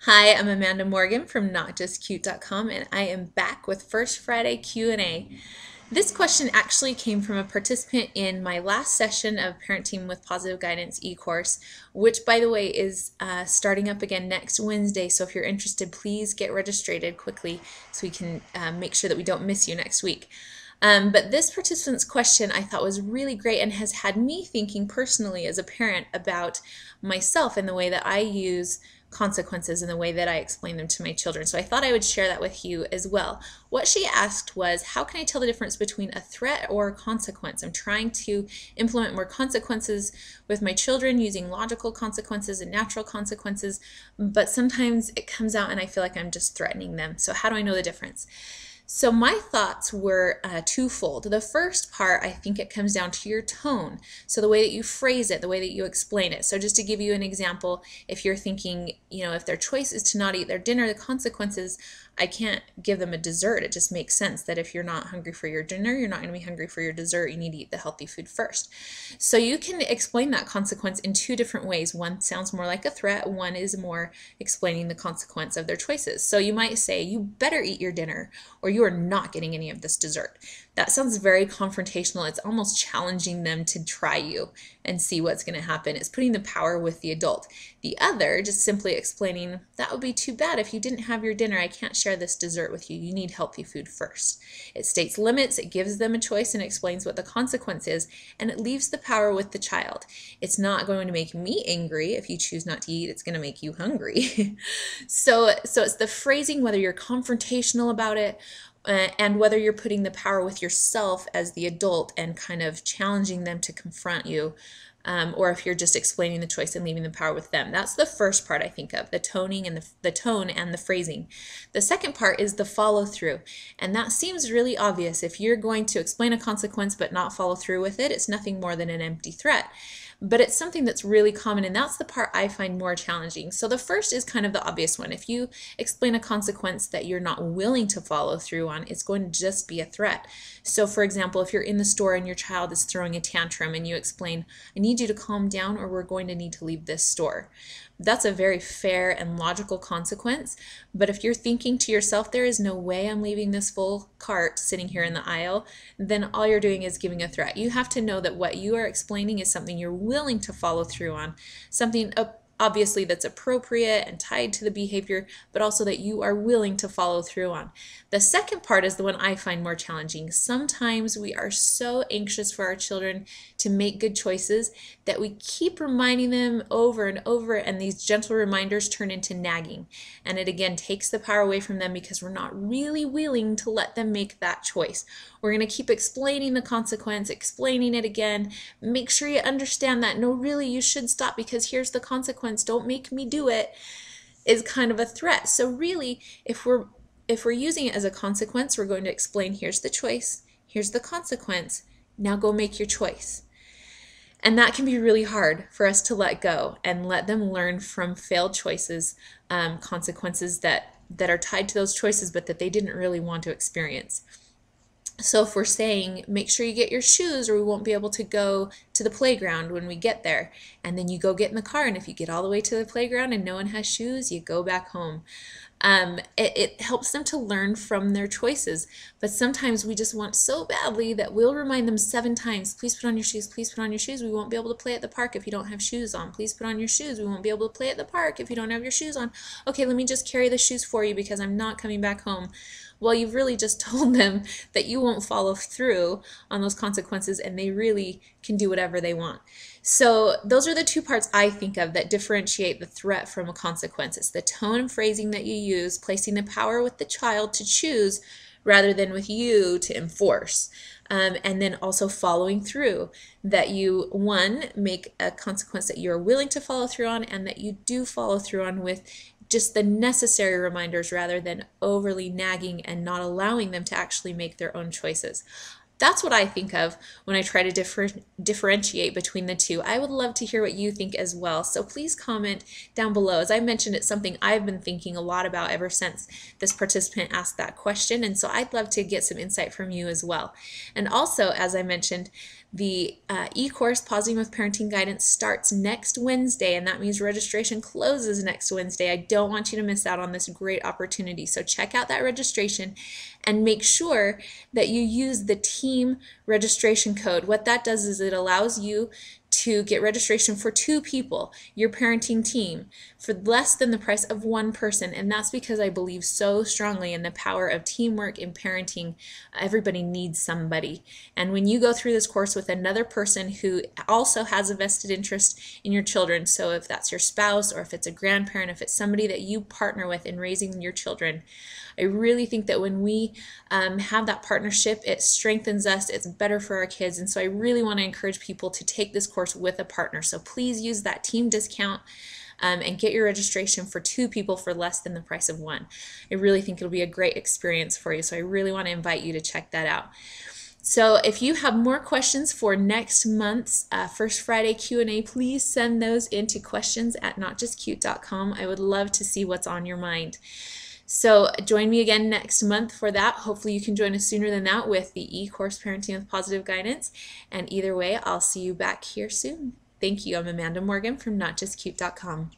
Hi, I'm Amanda Morgan from NotJustCute.com, and I am back with First Friday Q&A. This question actually came from a participant in my last session of Parenting with Positive Guidance e-course, which, by the way, is starting up again next Wednesday. So if you're interested, please get registered quickly so we can make sure that we don't miss you next week. But this participant's question I thought was really great and has had me thinking personally as a parent about myself and the way that I use consequences and the way that I explain them to my children. So I thought I would share that with you as well. What she asked was, how can I tell the difference between a threat or a consequence? I'm trying to implement more consequences with my children using logical consequences and natural consequences, but sometimes it comes out and I feel like I'm just threatening them. So how do I know the difference? So my thoughts were twofold. The first part, I think it comes down to your tone. So the way that you phrase it, the way that you explain it. So just to give you an example, if you're thinking, if their choice is to not eat their dinner, the consequences, I can't give them a dessert. It just makes sense that if you're not hungry for your dinner, you're not going to be hungry for your dessert. You need to eat the healthy food first. So you can explain that consequence in two different ways. One sounds more like a threat. One is more explaining the consequence of their choices. So you might say, you better eat your dinner or you are not getting any of this dessert. That sounds very confrontational. It's almost challenging them to try you and see what's going to happen. It's putting the power with the adult. The other, just simply explaining, that would be too bad if you didn't have your dinner. I can't share this dessert with you. You need healthy food first. It states limits, it gives them a choice and explains what the consequence is, and it leaves the power with the child. It's not going to make me angry if you choose not to eat. It's going to make you hungry. So it's the phrasing, whether you're confrontational about it, and whether you're putting the power with yourself as the adult and kind of challenging them to confront you, or if you're just explaining the choice and leaving the power with them. That's the first part I think of, the toning and the tone and the phrasing. The second part is the follow through, and that seems really obvious. If you're going to explain a consequence but not follow through with it, it's nothing more than an empty threat. But it's something that's really common, and that's the part I find more challenging. So the first is kind of the obvious one. If you explain a consequence that you're not willing to follow through on, it's going to just be a threat. So for example, if you're in the store and your child is throwing a tantrum and you explain, I need you to calm down or we're going to need to leave this store. That's a very fair and logical consequence. But if you're thinking to yourself, there is no way I'm leaving this full cart sitting here in the aisle, then all you're doing is giving a threat. You have to know that what you are explaining is something you're willing to follow through on, something obviously that's appropriate and tied to the behavior, but also that you are willing to follow through on. The second part is the one I find more challenging. Sometimes we are so anxious for our children to make good choices that we keep reminding them over and over, and these gentle reminders turn into nagging. And it again takes the power away from them because we're not really willing to let them make that choice. We're going to keep explaining the consequence, explaining it again. Make sure you understand that. No, really, you should stop because here's the consequence. Don't make me do it, is kind of a threat. So really, if we're using it as a consequence, we're going to explain, here's the choice, here's the consequence, now go make your choice. And that can be really hard for us to let go and let them learn from failed choices, consequences that are tied to those choices, but that they didn't really want to experience. So if we're saying, make sure you get your shoes or we won't be able to go to the playground when we get there, and then you go get in the car, and if you get all the way to the playground and no one has shoes, you go back home. It helps them to learn from their choices, but sometimes we just want so badly that we'll remind them 7 times, please put on your shoes, please put on your shoes, we won't be able to play at the park if you don't have shoes on, please put on your shoes, we won't be able to play at the park if you don't have your shoes on, okay, let me just carry the shoes for you because I'm not coming back home. Well, you've really just told them that you won't follow through on those consequences and they really can do whatever they want. So those are the two parts I think of that differentiate the threat from a consequence. It's the tone and phrasing that you use, placing the power with the child to choose rather than with you to enforce. And then also following through, that you, one, make a consequence that you're willing to follow through on and that you do follow through on with just the necessary reminders rather than overly nagging and not allowing them to actually make their own choices. That's what I think of when I try to differentiate between the two. I would love to hear what you think as well, so please comment down below. As I mentioned, it's something I've been thinking a lot about ever since this participant asked that question, and so I'd love to get some insight from you as well. And also, as I mentioned, The e-course Pausing with Parenting Guidance starts next Wednesday, and that means registration closes next Wednesday. I don't want you to miss out on this great opportunity. So check out that registration and make sure that you use the team registration code. What that does is it allows you to get registration for 2 people, your parenting team, for less than the price of 1 person. And that's because I believe so strongly in the power of teamwork in parenting. Everybody needs somebody. And when you go through this course with another person who also has a vested interest in your children, so if that's your spouse or if it's a grandparent, if it's somebody that you partner with in raising your children, I really think that when we have that partnership, it strengthens us, it's better for our kids. And so I really want to encourage people to take this course with a partner. So please use that team discount and get your registration for 2 people for less than the price of 1. I really think it'll be a great experience for you. So I really want to invite you to check that out. So if you have more questions for next month's First Friday Q&A, please send those into questions@notjustcute.com. I would love to see what's on your mind. So join me again next month for that. Hopefully you can join us sooner than that with the e-course Parenting with Positive Guidance. And either way, I'll see you back here soon. Thank you. I'm Amanda Morgan from notjustcute.com.